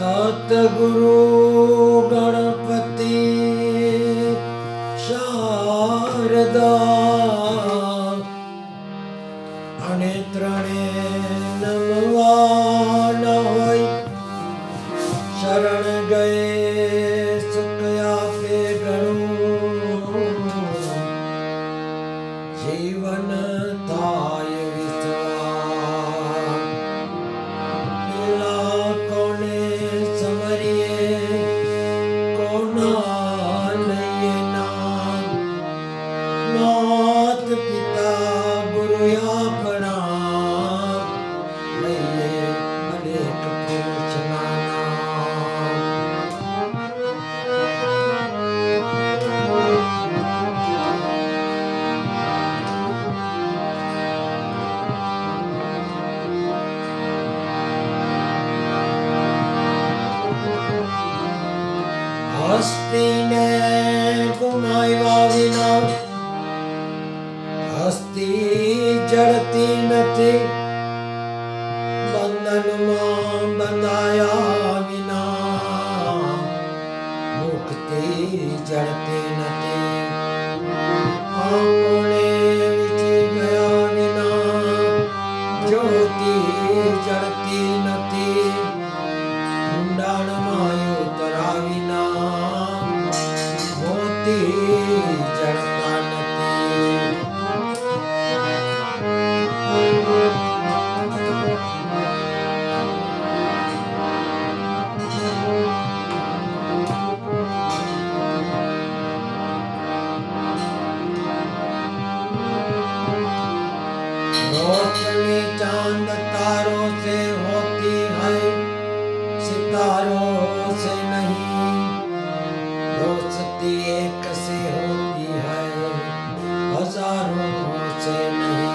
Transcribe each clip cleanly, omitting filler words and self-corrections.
સતગુરુ ગણપતિ શારદા અને ત્રણે નમવાના હોય શરણ ગયે સુખ આપે ઘણું જીવન થાય વિશ્વાસ પેલા કોને સમરીએ કોના લઈએ નામ માત પિતા ગુરુ આપણા લઈએ અનેક પુરુષના હસ્તીને ગુમાવ્યા વિના હસ્તી જડતી નથી બંધનમાં બંધાયા વિના મુક્તિ જડતી નથી આંખોને વીછી ગયા વિના જ્યોતિ જડતી નથી ઊંડાણમાં ઉતરા વિના મોતી જડતા નથી रोशनी चांद तारों से होती है सितारों से नहीं दोस्ती एक से होती है हजारों से नहीं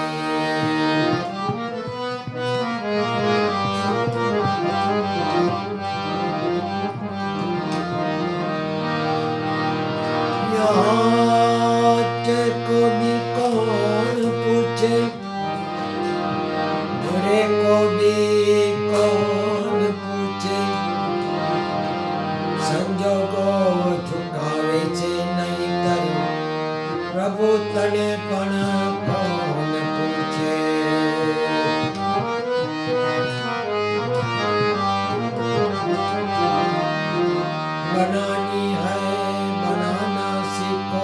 यहाँ को भी कौन पूछे बुरे को भी कौन पूछे संजोगो झुकावे છે નહીંતર પ્રભુ તને પણ કોણ પૂછે बनानी है बनाना सीखो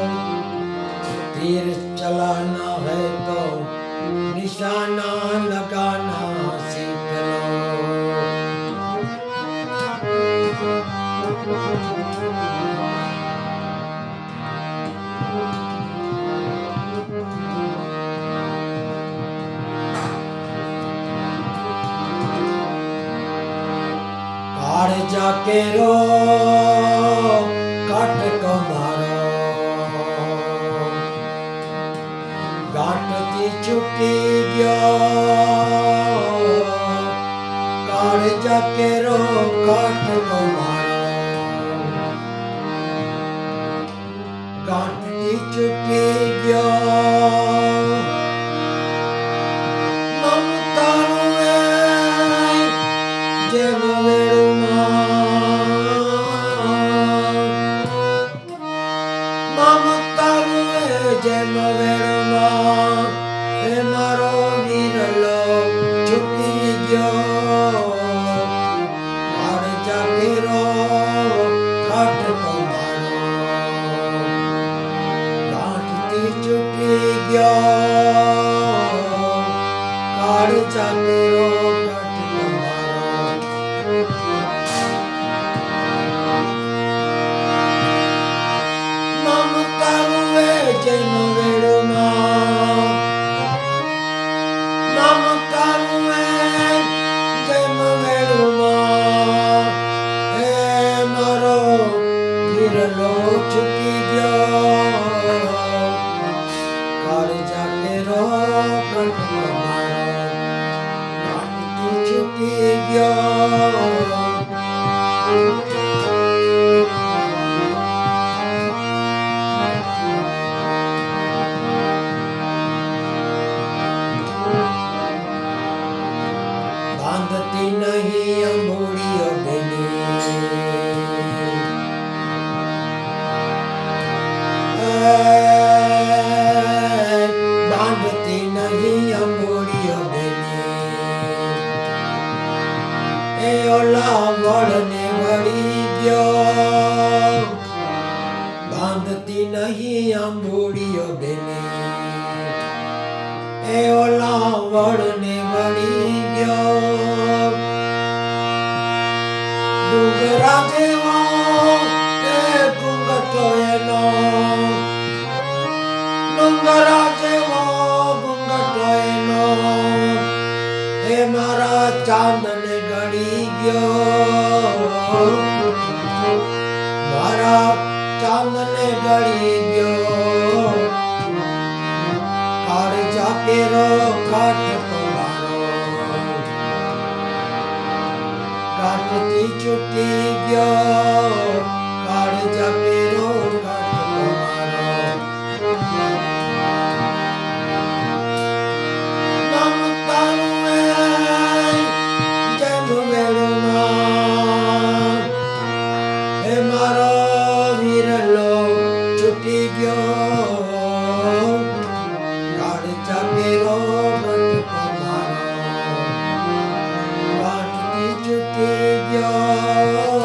तीर चलाना है तो निशाना लगाना सीख काढ़ जाके रो काट को मारो गांठती छुटी गयो काढ़ जाके रो काट को मारो गांठती छुटी गयो મમતાનું જેમ જેમ વેણમાં હે મારો વીરલો ચૂકી ગયો કાળ જાગીરો કાટકો મારો ગાંઠથી ચૂકી ગયો કાળ જાગીરો કાટકો મારો મમતાનું જેમ વેણમાં મમતાનું જેમ વેણમાં હે મારો વીરલો ચૂકી ગયો કાળ જાગેરો કંઠ મારો આંબુડીઓ બેની એ ઓલા વડને વળી ગયો ડુંગરા જેવો એ ઘૂંઘટો એનો ડુંગરા જેવો ઘૂંઘટો એનો એ મારા ચાંદને ગળી ગયો મારા ચાંદને ગળી ગયો કાળજા કેરો કાઠ મારો કાઠથી છૂટી ગયો કાળજા કેરો કાઠ મારો મમતાનું જેમ વેળુમાં એ મારો વિરલો છૂટી ગયો કાળજા કેરો કાઠ મારો કાઠથી છૂટી ગયો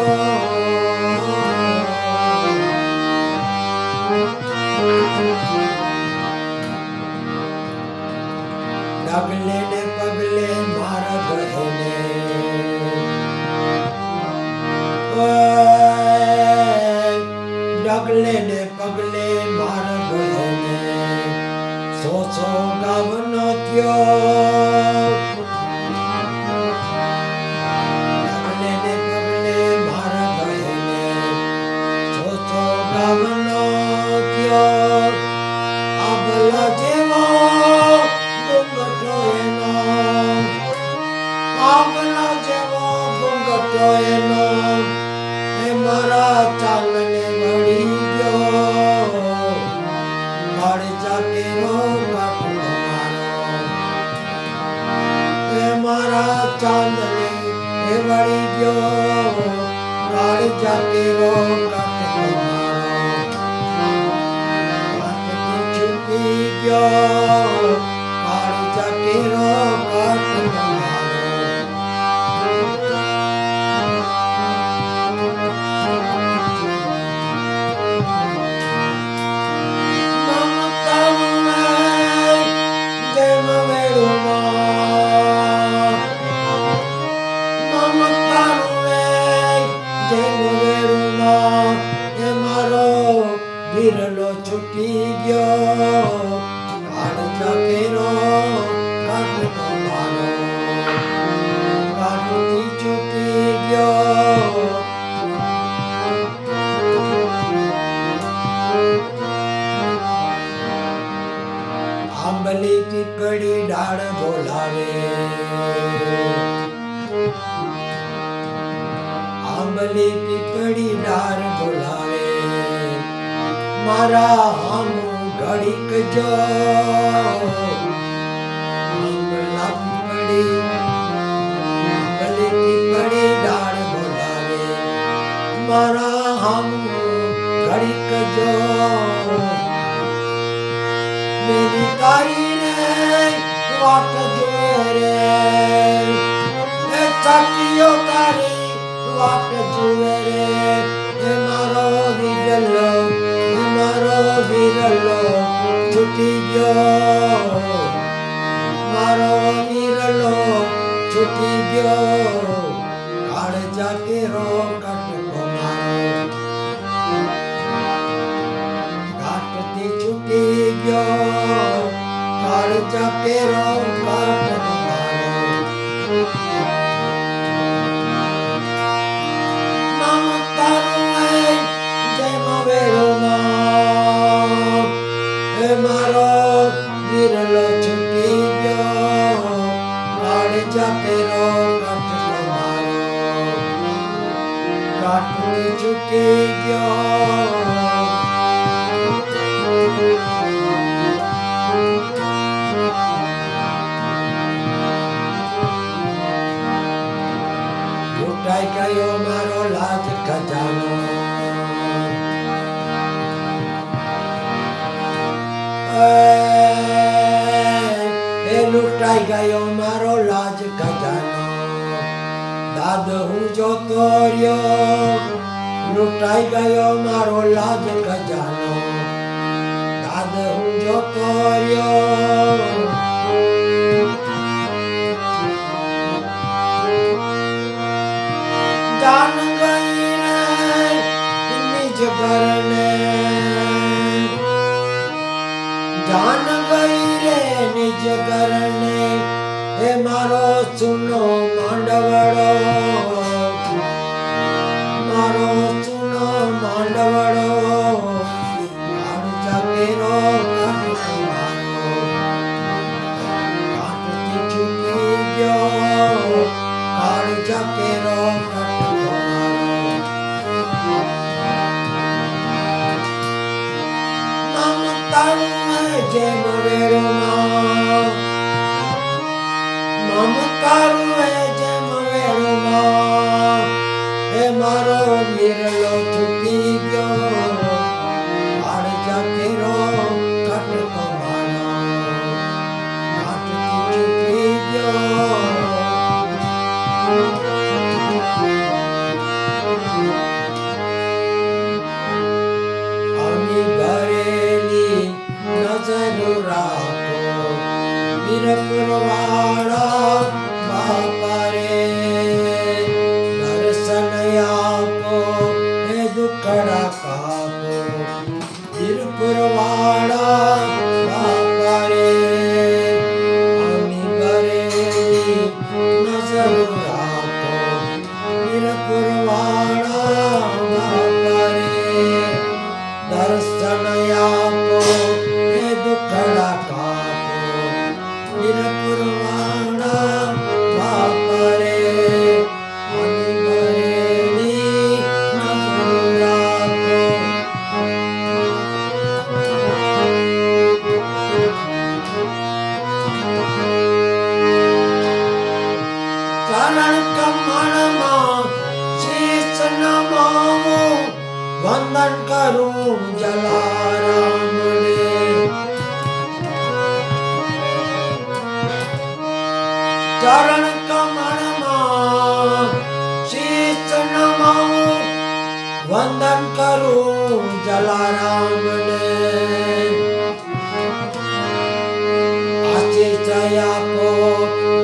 ડગલે ને પગલે મારા બહેને ડગલે ને પગલે મારા બહેને સો ગામનો થયો ડગલે ને પગલે મારા બહેને સો ગામનો થયો આબલા જેવો ઘૂંઘટો એનો આબલા જેવો ઘૂંઘટો એનો એ મારા ચાલને વળી ગયો કાળજા કેરો કાઠ મારો એ મારા ચાંદને એ વળી ગયો કાળજા કેરો કાઠ મારો કાઠથી છૂટી ગયો કાળજા કેરો કાઠ મારો વિરલો છૂટી ગયો કાળજા કેરો કાઠ મારો કાઠથી છૂટી ગયો આંબલી પીપળી ડાળ બોલાવે આંબલી પીપળી ડાળ બોલાવે મારા હામું ઘડીક જો આંબલા પીપળી આંબલી પીપળી ડાળ બોલાવે મારા હામું ઘડીક જો મેરી તારી રે વાટ જોવે રે એ ચાકીઓ તારી વાટ જોવે રે એ મારો વિરલો વિરલો છૂટી ગયો મારો વિરલો છૂટી ગયો કાળજા કેરો કાઠ મારો કાઠથી છૂટી ગયો કાળજા કેરો કાઠ મારો મમતાનું જેમ વેળુમાં એ મારો વિરલો છૂટી ગયો કાળજા કેરો કાઠ મારો કાઠથી છૂટી ગયો લૂંટાઈ ગયો મારો લાજ ખજાનો એ લૂંટાઈ ગયો મારો લાજ ખજાનો દાદ હું જોતો રહ્યો લૂંટાઈ ગયો મારો લાજ ખજાનો જાન ગઈ રે નિજ કરને હે મારો સુનો માંડવડો મારો સુનો માંડવડો કાળ જાકેરો કાટથી છૂટી ગયો કાળ જાકેરો જેમ વેળુમાં મમતારું હે જેમ વેળુમાં હે મારો વિરલો છૂટી ગયો આડ જાકેરો કટકો મારો કાટથી છૂટી ગયો અમી ભરેલી નજર રાખો વીરપુરવાળા બાપા રે દર્શન આપો હે દુખડા કાપો વીરપુરવાળા બાપા રે અમી ભરેલી નજર રાખો વીરપુરવાળા બાપા રે દર્શન આપો દુખડા કાપો વીરપુરવાળા બાપા રે અમી ભરેલી નજર રાખો ચરણ કમળમાં શીશ નમાવું વંદન કરું જલારામ ચરણ કમળમાં શીશ નમાવું વંદન કરું જલારામને આશીષ આપો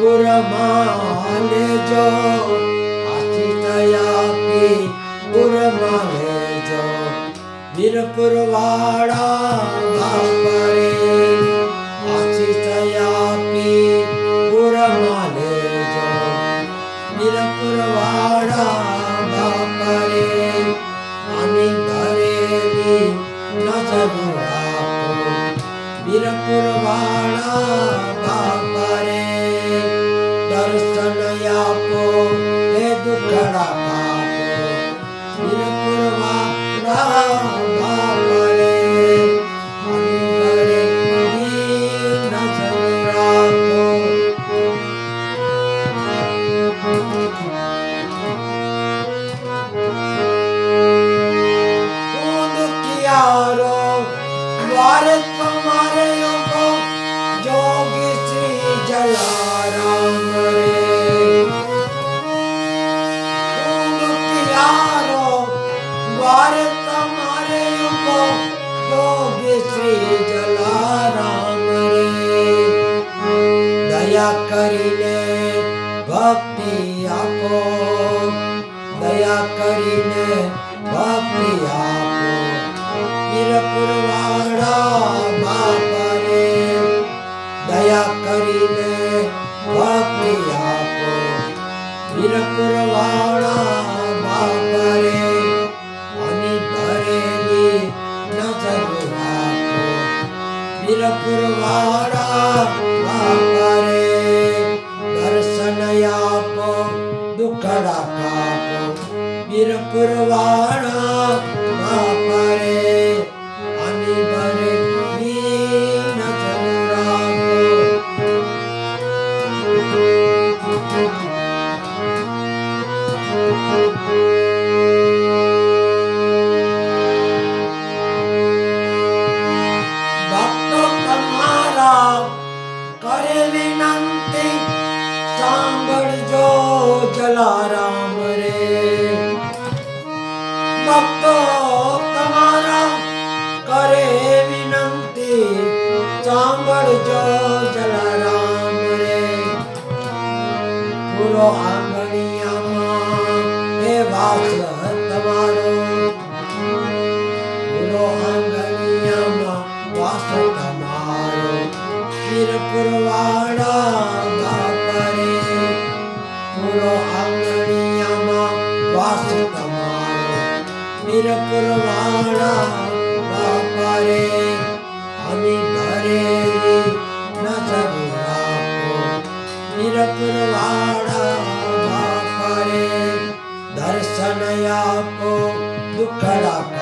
પુરમાં લેજો આશીષ આપી પુરમાં લેજો વીરપુરવાળા બાપા રે આશીષ આપી પુરમાં લેજો વીરપુરવાળા બાપા રે આની ભરેલી નજર રાખો વીરપુરવાળા બાપા રે દર્શન આપો હે દુખડા કાપો વીરપુરવાળા બાપા રે આની ભરેલી નજર રાખો द्वारे तुम्हारे को जोगी श्री जलाराम रे द्वारे तुम्हारे को जोगी श्री जलाराम रे दया करीने भक्ति आपो दया करीने भक्ति आपो વીરપુરવાળા બાપા રે દયા કરીને ભક્તિ આપો વીરપુરવાળા બાપા રે આની ભરેલી નજર રાખો વીરપુરવાળા બાપા રે દર્શન આપો દુખડા કાપો વીરપુરવાળા બાપા રે આની ભરેલી નજર રાખો ભક્તો તમારા કરે વિનંતી સાંભળજો જલારામ રે ભક્તો તમારા કરે વિનંતી સાંભળજો જલારામ રે પૂરો આંગણિયામાં હે વાસ તમારો પૂરો આંગણિયામાં વાસ તમારો વીરપુરવાડા બાપા રે પૂરો આંગણિયામાં વાસ તમારો વીરપુરવાડા બાપા રે અમે ઘરેલી નજર રાખો વીરપુરવાડા બાપા રે દર્શન આપો દુખડા